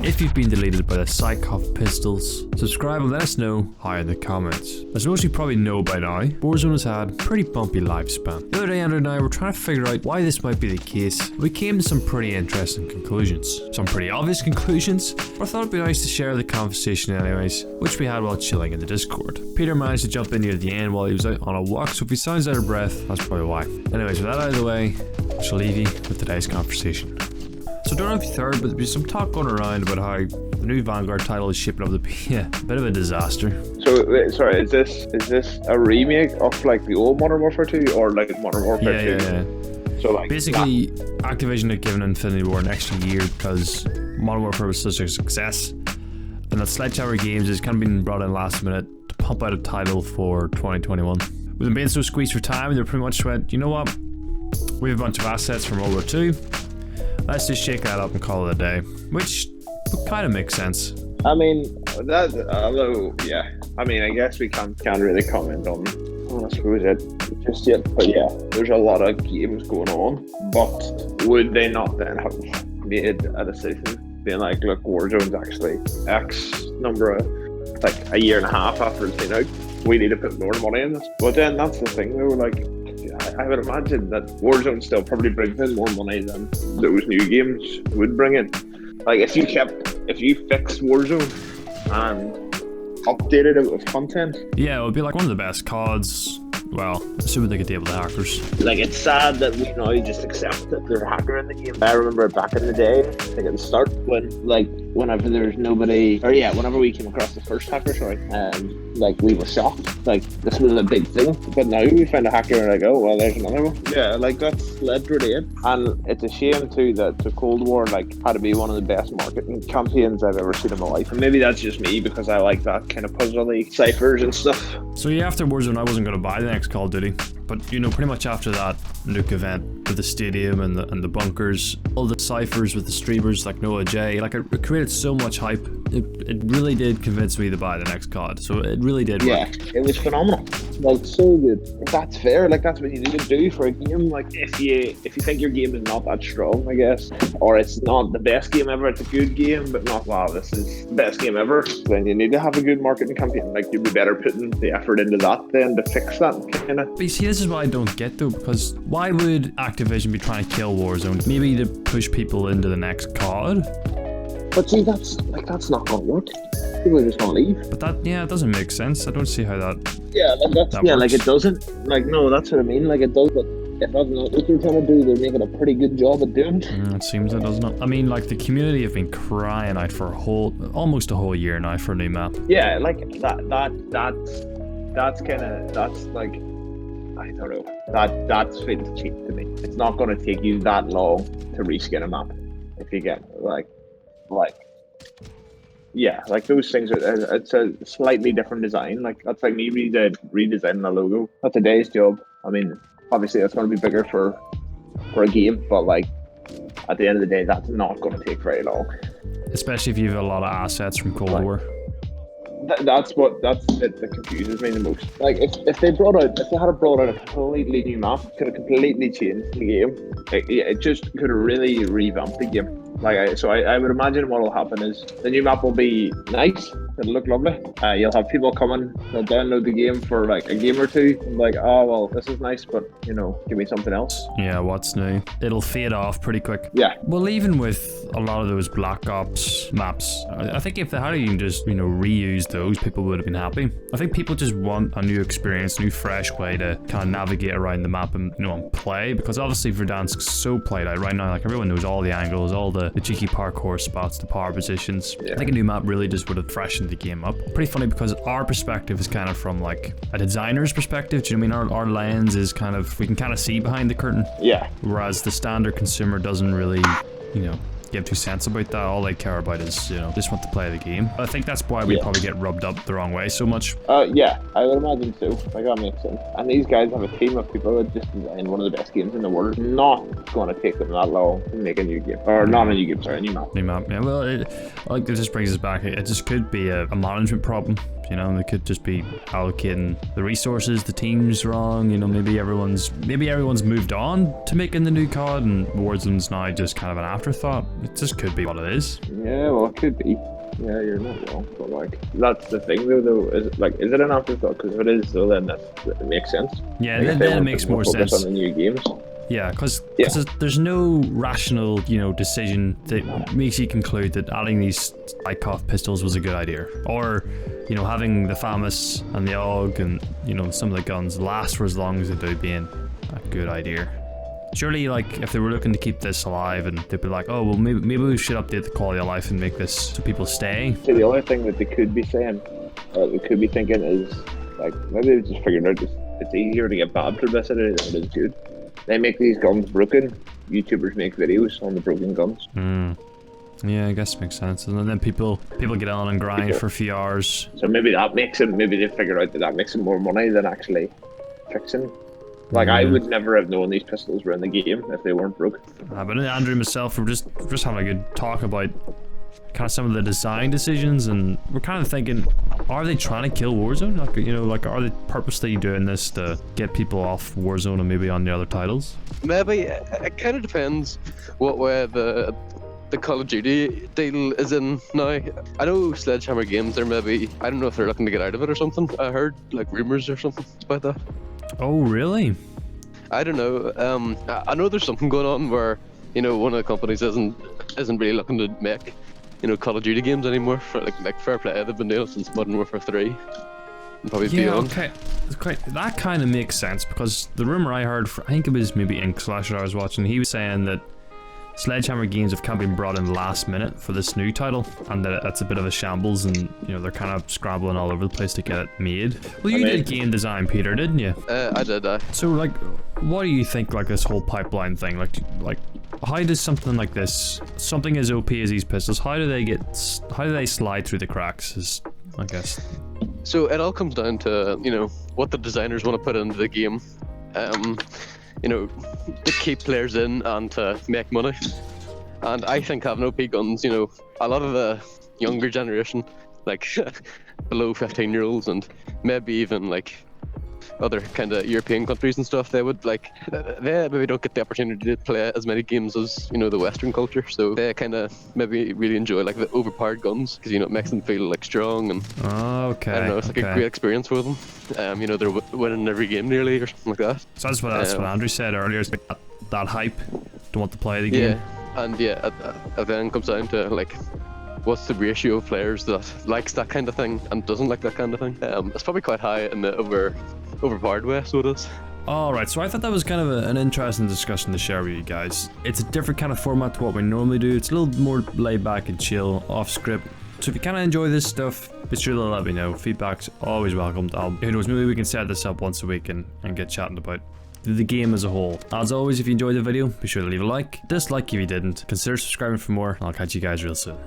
if you've been deleted by the Psychop Pistols. Subscribe and let us know how in the comments. As most of you probably know by now, Warzone has had a pretty bumpy lifespan. The other day Andrew and I were trying to figure out why this might be the case. We came to some pretty interesting conclusions. Some pretty obvious conclusions, but I thought it'd be nice to share the conversation anyways, which we had while chilling in the Discord. Peter managed to jump in near the end while he was out on a walk, so if he sounds out of breath, that's probably why. Anyways, with that out of the way, I shall leave you with today's conversation. So don't know if you've heard, but there's some talk going around about how the new Vanguard title is shaping up to be a bit of a disaster. So sorry, is this a remake of like the old Modern Warfare 2 or like Modern Warfare 2? Yeah. So like basically, Activision had given Infinity War an extra year because Modern Warfare was such a success, and that Sledgehammer Games has kind of been brought in last minute to pump out a title for 2021. With them being so squeezed for time, they pretty much went, you know what? We have a bunch of assets from World War II. Let's just shake that up and call it a day, which kind of makes sense. I mean, that although yeah, I mean, I guess we can't really comment on I suppose it just yet. But yeah, there's a lot of games going on. But would they not then have made a decision, being like, look, Warzone's actually X number of like a year and a half after it's been out. We need to put more money in this. But then that's the thing. They were like, I would imagine that Warzone still probably brings in more money than those new games would bring in. Like if you fixed Warzone and updated it with content. Yeah, it would be like one of the best CODs. Well, assuming they could deal with the hackers. Like it's sad that we now just accept that there's a hacker in the game. I remember back in the day, like at the start whenever there was nobody, or yeah, whenever we came across the first hacker, like we were shocked. Like this was a big thing. But now we find a hacker and like, oh well, there's another one. Yeah, like that's led to it. And it's a shame too that the Cold War like had to be one of the best marketing campaigns I've ever seen in my life. And maybe that's just me because I like that kind of puzzly ciphers and stuff. So yeah, after Warzone, I wasn't going to buy the next Call of Duty, but you know, pretty much after that nuke event with the stadium and the bunkers, all the ciphers with the streamers like Noah J, like it created so much hype. It really did convince me to buy the next COD. So it really did work. Yeah, it was phenomenal. Like so good. If that's fair, like that's what you need to do for a game. Like if you think your game is not that strong, I guess, or it's not the best game ever, it's a good game, but not wow, this is the best game ever, then you need to have a good marketing campaign. Like you'd be better putting the effort into that than to fix that kind of. But you see, this is what I don't get though, because why would Activision be trying to kill Warzone? Maybe to push people into the next COD? But see, that's not gonna work. People are just gonna leave. But that, yeah, it doesn't make sense. I don't see how that. Yeah, like that yeah, works. Like it doesn't. Like no, that's what I mean. Like it does, but if that's not what you're trying to do, they're making a pretty good job at doing. It seems it doesn't it? I mean, like the community have been crying out for almost a whole year now for a new map. Yeah, like that's like, I don't know. That feels cheap to me. It's not going to take you that long to reskin a map, if you get like, yeah, like those things are. It's a slightly different design. Like that's like me redesigning a logo. That's a day's job. I mean, obviously that's going to be bigger for a game, but like at the end of the day, that's not going to take very long. Especially if you have a lot of assets from Cold War. That's it that confuses me the most. Like if they had brought out a completely new map, could have completely changed the game. It just could have really revamped the game. I would imagine what will happen is the new map will be nice. It'll look lovely. You'll have people coming, they'll download the game for like a game or two. And like, oh well, this is nice, but you know, give me something else. Yeah, what's new? It'll fade off pretty quick. Yeah. Well, even with a lot of those Black Ops maps, I think if they had even just reused those, people would have been happy. I think people just want a new experience, new fresh way to kind of navigate around the map and and play, because obviously Verdansk's so played out right now. Like everyone knows all the angles, all the cheeky parkour spots, the power positions. Yeah. I think a new map really just would have freshened the game up. Pretty funny because our perspective is kind of from like a designer's perspective. Do you know what I mean? Our lens is kind of, we can kind of see behind the curtain. Yeah. Whereas the standard consumer doesn't really, give 2 cents about that. All they care about is, just want to play the game. I think that's why we probably get rubbed up the wrong way so much. Yeah, I would imagine so. Like that makes sense. And these guys have a team of people that just design one of the best games in the world. Not going to take them that long to make a new game, or not a new game, sorry, a new map. New map. Yeah. Well, it just brings us back. It just could be a management problem. You know, they could just be allocating the resources, the teams wrong. You know, maybe everyone's moved on to making the new COD, and Warzone's now just kind of an afterthought. It just could be what it is. Yeah, well, it could be. Yeah, you're not wrong, but like that's the thing though. Is it an afterthought? Because if it is, so then that makes sense. Yeah, like, then it makes more sense on the new games. Yeah, because there's no rational, you know, decision that makes you conclude that adding these Ikov pistols was a good idea, or, you know, having the FAMAS and the AUG and, you know, some of the guns last for as long as they do being a good idea. Surely, like, if they were looking to keep this alive, and they'd be like, oh, well, maybe we should update the quality of life and make this so people stay. So the only thing that they could be saying, they could be thinking is, like, maybe they just figured out it's easier to get bad publicity than it is good. They make these guns broken. YouTubers make videos on the broken guns. Yeah, I guess it makes sense. And then people get on and grind for a few hours. So maybe that makes it. Maybe they figure out that makes it more money than actually fixing. Like I would never have known these pistols were in the game if they weren't broke. But Andrew and myself were just having a good talk about kind of some of the design decisions, and we're kind of thinking, are they trying to kill Warzone? Like, you know, like, are they purposely doing this to get people off Warzone and maybe on the other titles? Maybe. It kind of depends what way the Call of Duty deal is in now. I know Sledgehammer Games are maybe, I don't know if they're looking to get out of it or something. I heard like rumors or something about that. Oh, really? I don't know. I know there's something going on where, you know, one of the companies isn't really looking to make, you know, Call of Duty games anymore. For like Fair Play, they've been doing it since Modern Warfare 3 and probably beyond. Okay. That kind of makes sense, because the rumor I heard, I think it was maybe Ink Slasher I was watching, he was saying that Sledgehammer Games have kind of been brought in last minute for this new title, and that it's a bit of a shambles, and, you know, they're kind of scrambling all over the place to get it made. Well, you did game design, Peter, didn't you? I did. So, like, what do you think, like, this whole pipeline thing, like how does something like this, something as OP as these pistols, how do they slide through the cracks, I guess? So it all comes down to, you know, what the designers want to put into the game. You know, to keep players in and to make money. And I think having OP guns, you know, a lot of the younger generation, like below 15-year-olds and maybe even like other kind of European countries and stuff, they would like, they maybe don't get the opportunity to play as many games as, you know, the Western culture, so they kind of maybe really enjoy like the overpowered guns, because, you know, it makes them feel like strong, and okay, I don't know, it's like a great experience for them. You know, they're winning every game nearly or something like that. So that's what Andrew said earlier, it's like that hype, don't want to play the game. Yeah, and yeah, it then comes down to like, what's the ratio of players that likes that kind of thing and doesn't like that kind of thing. It's probably quite high in the overpowered way, so it is. Alright, so I thought that was kind of an interesting discussion to share with you guys. It's a different kind of format to what we normally do. It's a little more laid back and chill, off script. So if you kind of enjoy this stuff, be sure to let me know. Feedback's always welcomed. Who knows, maybe we can set this up once a week and get chatting about the game as a whole. As always, if you enjoyed the video, be sure to leave a like. Dislike if you didn't. Consider subscribing for more, and I'll catch you guys real soon.